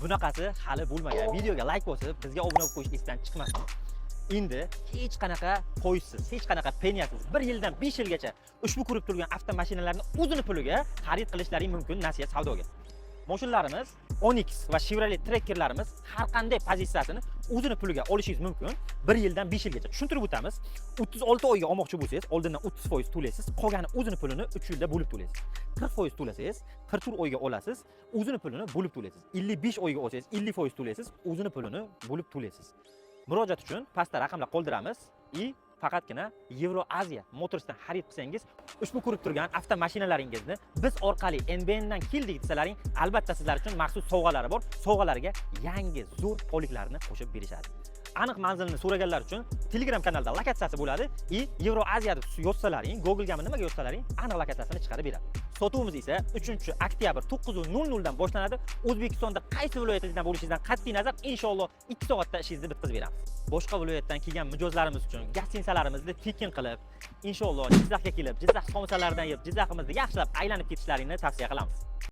Bunaqasi hali bo'lmagan. Videoga like bosib, bizga obuna bo'lib qo'yish esdan chiqmasin. Endi hech qanaqa qo'ysiz, hech qanaqa peniyasiz 1 yildan 5 yilgacha ushbu ko'rib turgan avtomashinalarni o'zini puliga xarid qilishlaring mumkin Nasiya savdoga. Mashinlarimiz Onix va Chevrolet Trackerlarimiz har qanday pozitsiyasini o'zini puliga olishingiz mumkin 1 yildan 5 yilgacha. Tushuntirib o'tamiz. 36 oyga olmoqchi bo'lsangiz, oldindan 30% to'laysiz, qolgani o'zini pulini 3 yilda bo'lib to'laysiz. 40% to'lasangiz, 44 oyga olasiz, o'zini pulini bo'lib to'laysiz. 55 oyga olsangiz, 50% to'laysiz, o'zini pulini bo'lib to'laysiz. Murojaat uchun pastda raqamlar qoldiramiz. Faqatgina Euroaziya Motorsdan xarid qilsangiz, ushbu ko'rib turgan avtomashinalaringizni biz orqali NBN dan keldik desalaring, albatta sizlar uchun maxsus sovg'alari bor. Sovg'alarga yangi zo'r poliklarni qo'shib berishadi. Aniq manzilni so'raganlar uchun Telegram kanalda lokatsiyasi bo'ladi. Euroaziya deb yozsalaring, Google'ga nimaga yozsalaring, aniq lokatsiyasini chiqarib beradi. Sotuvimiz esa 3-oktyabr 9:00 dan boshlanadi. O'zbekistonda qaysi viloyatingizdan bo'lishingizdan qat'iy nazar, inshaalloh 2 soatda ishingizni bitkazib beramiz. Boshqa viloyatdan kelgan mijozlarimiz uchun gostinsalarimizni tekin qilib, inshaalloh Jizzaxga kelib, Jizzax xomisalaridan yeb, Jizzaximizni yaxshilab aylanib ketishlaringni tavsiya qilamiz.